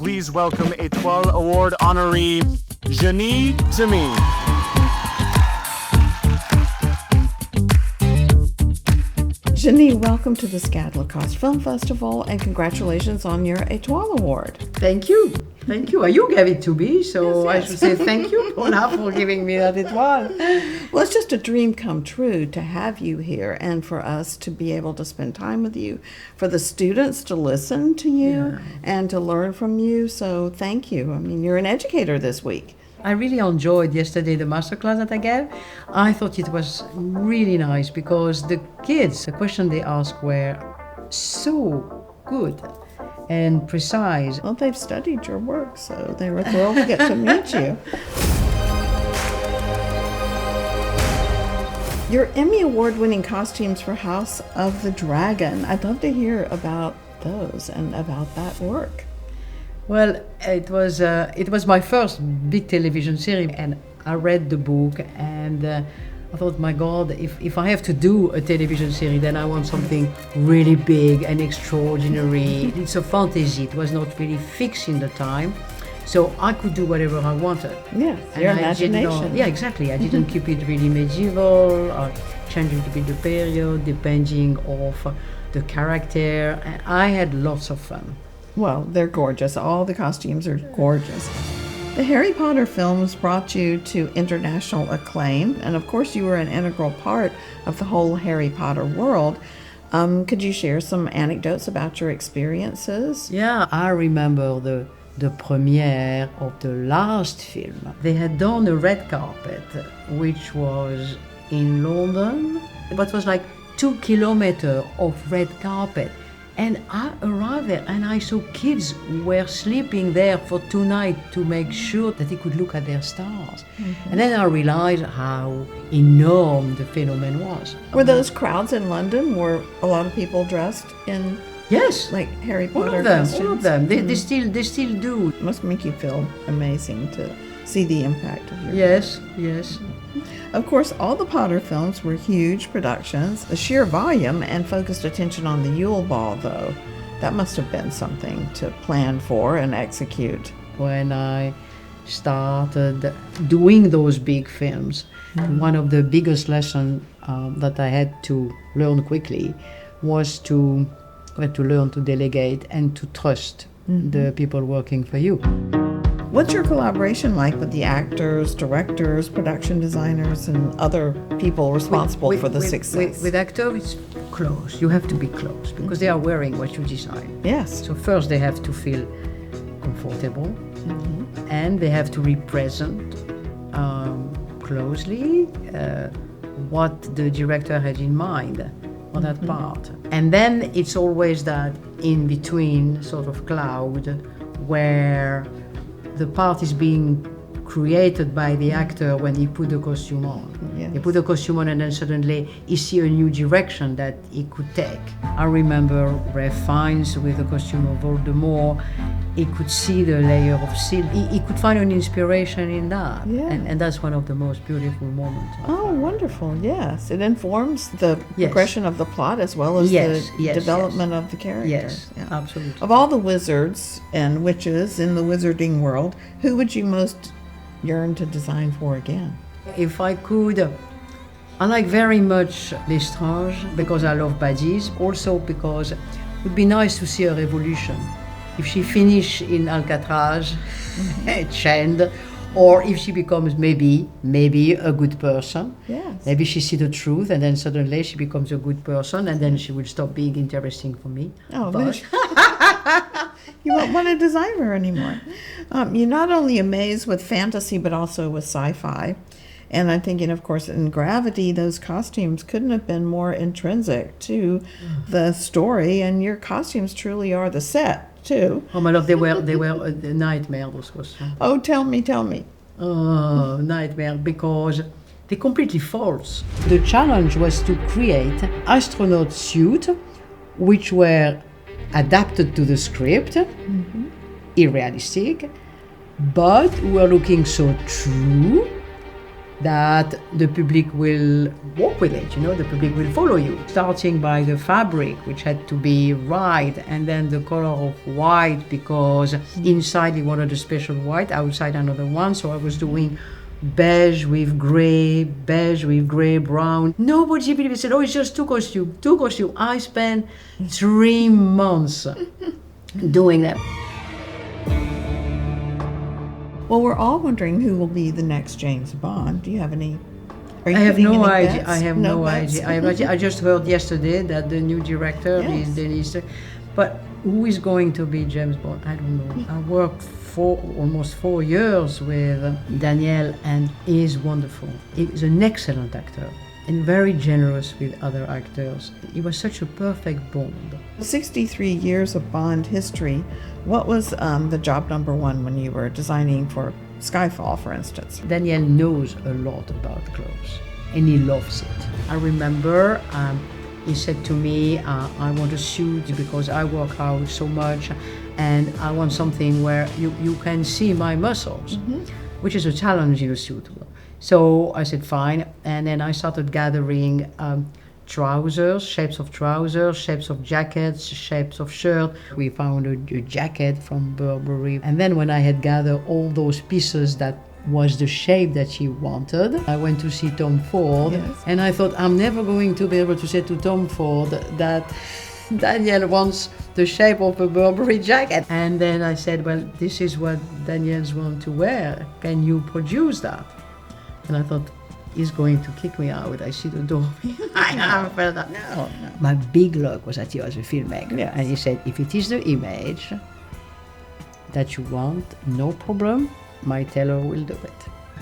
Please welcome Étoile Award honoree Jany Temime. Jany, welcome to the SCAD Lacoste Film Festival and congratulations on your Étoile Award. Thank you. Thank you. You gave it to me, so Yes. I should say thank you, Paula, for giving me that étoile. Well, it's just a dream come true to have you here and for us to be able to spend time with you, for the students to listen to you and to learn from you. So thank you. I mean, you're an educator this week. I really enjoyed yesterday the masterclass that I gave. I thought it was really nice because the kids, the questions they asked were so good and precise. Well, they've studied your work, so they were thrilled to get to meet you. Your Emmy Award-winning costumes for House of the Dragon. I'd love to hear about those and about that work. Well, it was my first big television series, and I read the book, and I thought, my God, if I have to do a television series, then I want something really big and extraordinary. It's a fantasy. It was not really fixed in the time, so I could do whatever I wanted. Yeah, your imagination. Yeah, exactly. I didn't keep it really medieval. I changed it a bit the period, depending on the character, and I had lots of fun. Well, they're gorgeous. All the costumes are gorgeous. The Harry Potter films brought you to international acclaim, and of course you were an integral part of the whole Harry Potter world. Could you share some anecdotes about your experiences? Yeah, I remember the premiere of the last film. They had done a red carpet, which was in London, but was like 2 kilometers of red carpet. And I arrived there and I saw kids were sleeping there for 2 nights to make sure that they could look at their stars. Mm-hmm. And then I realized how enormous the phenomenon was. Were those crowds in London? Were a lot of people dressed in like Harry Potter costumes? All of them. They still do. It must make you feel amazing to see the impact of your Yes. Of course, all the Potter films were huge productions, the sheer volume and focused attention on the Yule Ball, though. That must have been something to plan for and execute. When I started doing those big films, one of the biggest lessons that I had to learn quickly was to learn to delegate and to trust the people working for you. What's your collaboration like with the actors, directors, production designers, and other people responsible for the success? With actors, it's close. You have to be close because they are wearing what you design. Yes. So first they have to feel comfortable, and they have to represent closely what the director had in mind on that part. And then it's always that in-between sort of cloud where the part is being created by the actor when he put the costume on. Yes. He put the costume on and then suddenly he see a new direction that he could take. I remember Ralph Fiennes with the costume of Voldemort. He could see the layer of silk. He could find an inspiration in that. Yeah. And that's one of the most beautiful moments. Oh, wonderful, yes. It informs the progression of the plot as well as the development of the character. Yes, absolutely. Of all the wizards and witches in the wizarding world, who would you most yearn to design for again? If I could, I like very much Lestrange because I love badges, also because it would be nice to see a revolution. If she finishes in Alcatraz, chained, or if she becomes maybe a good person. Yes. Maybe she sees the truth and then suddenly she becomes a good person and then she will stop being interesting for me. Oh, but you won't want to design her anymore. You're not only amazed with fantasy, but also with sci-fi. And I'm thinking, of course, in Gravity, those costumes couldn't have been more intrinsic to the story, and your costumes truly are the set, too. Oh my love, they were a nightmare, those costumes. Oh, tell me. Oh, nightmare, because they're completely false. The challenge was to create astronaut suits which were adapted to the script, irrealistic, but were looking so true that the public will walk with it, the public will follow you. Starting by the fabric, which had to be right, and then the color of white, because inside he wanted a special white, outside another one, so I was doing beige with gray, brown. Nobody believed it. Said, oh, it's just two costumes. I spent 3 months doing that. Well, we're all wondering who will be the next James Bond. Do you have any? I have no idea. Bets? I have no bets? idea. I just heard yesterday that the new director is Denis. But who is going to be James Bond? I don't know. I worked for almost 4 years with Daniel, and he is wonderful. He is an excellent actor and very generous with other actors. He was such a perfect Bond. 63 years of Bond history. What was the job number one when you were designing for Skyfall, for instance? Daniel knows a lot about clothes, and he loves it. I remember he said to me, I want a suit because I work out so much, and I want something where you can see my muscles, which is a challenge in a suit. So I said, fine, and then I started gathering trousers, shapes of jackets, shapes of shirt. We found a jacket from Burberry. And then when I had gathered all those pieces that was the shape that she wanted, I went to see Tom Ford. Yes. And I thought, I'm never going to be able to say to Tom Ford that Daniel wants the shape of a Burberry jacket. And then I said, well, this is what Daniel's want to wear. Can you produce that? And I thought, he's going to kick me out. I see the door. I felt that. No. My big luck was that he was a filmmaker. Yes. And he said, if it is the image that you want, no problem, my tailor will do it.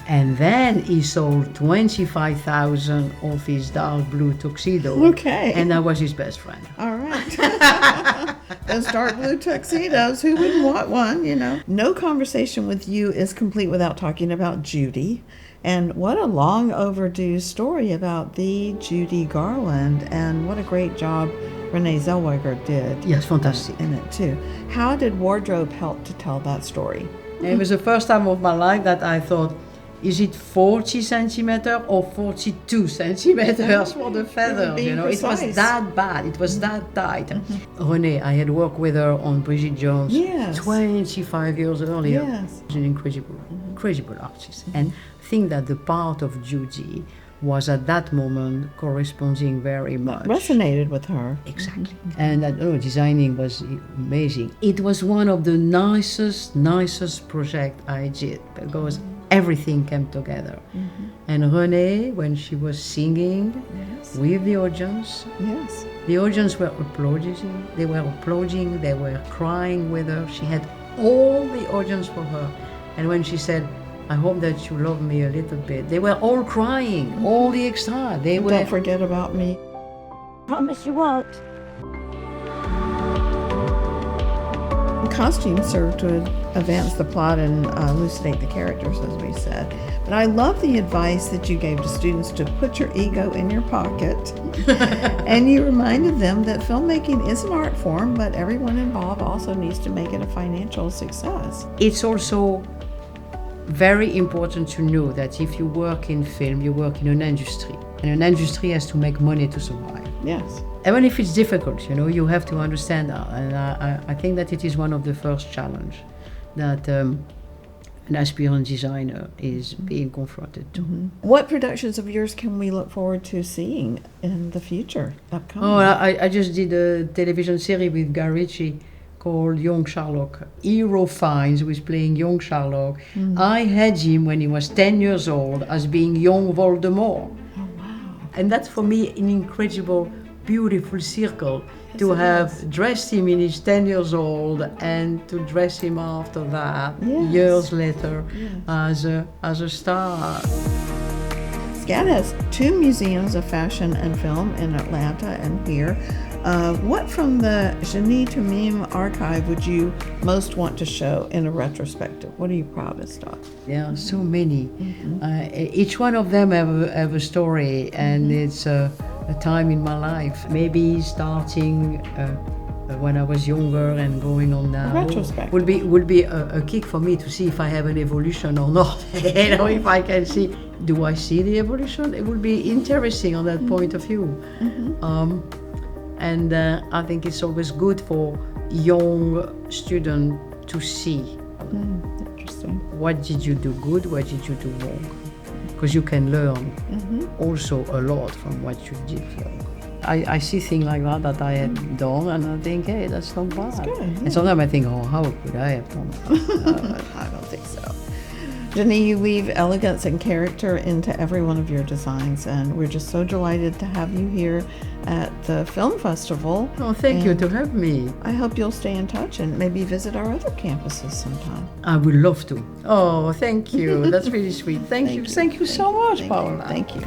And then he sold 25,000 of his dark blue tuxedo. Okay. And I was his best friend. All right. Those dark blue tuxedos, who wouldn't want one, No conversation with you is complete without talking about Judy. And what a long overdue story about the Judy Garland, and what a great job Renee Zellweger did. Yes, fantastic. In it too. How did wardrobe help to tell that story? It was the first time of my life that I thought, is it 40 centimeters or 42 centimeters for the feather? Being It was precise. that bad. It was that tight. Renee, I had worked with her on Bridget Jones 25 years earlier. Yes. She's an incredible artist. And I think that the part of Judy was at that moment corresponding very much. Resonated with her. Exactly. And designing was amazing. It was one of the nicest projects I did, because everything came together. And Renee, when she was singing with the audience, the audience were applauding, they were crying with her. She had all the audience for her. And when she said, I hope that you love me a little bit, they were all crying, all the extra. Don't forget about me. Promise you won't. Costumes serve to advance the plot and elucidate the characters, as we said. But I love the advice that you gave to students to put your ego in your pocket. And you reminded them that filmmaking is an art form, but everyone involved also needs to make it a financial success. It's also very important to know that if you work in film, you work in an industry. And an industry has to make money to survive. Yes. Even if it's difficult, you have to understand that. And I think that it is one of the first challenges that an aspirant designer is being confronted to. What productions of yours can we look forward to seeing in the future, upcoming? Oh, I just did a television series with Guy Ritchie called Young Sherlock. Hero Fiennes, who is playing young Sherlock. I had him when he was 10 years old as being young Voldemort. Oh, wow. And that's for me an incredible, beautiful circle to have dressed him in his 10 years old and to dress him after that years later as a star. SCAD has 2 museums of fashion and film in Atlanta and here. What from the Jany Temime archive would you most want to show in a retrospective? What are you proudest of? There are so many. Each one of them have a story, and it's a time in my life. Maybe starting when I was younger and going on now. Retrospect. Would be a kick for me to see if I have an evolution or not. You know, if I can see, do I see the evolution? It would be interesting on that point of view. And I think it's always good for young students to see. Interesting. What did you do good? What did you do wrong? Because you can learn also a lot from what you did wrong. I see things like that I had done, and I think, hey, that's not bad. That's good, yeah. And sometimes I think, oh, how could I have done that? I don't think so. Jany, you weave elegance and character into every one of your designs, and we're just so delighted to have you here at the film festival. Oh, thank you And to have me. I hope you'll stay in touch and maybe visit our other campuses sometime. I would love to. Oh, thank you. That's really sweet. Thank you. Thank you so much, Paula. Thank you.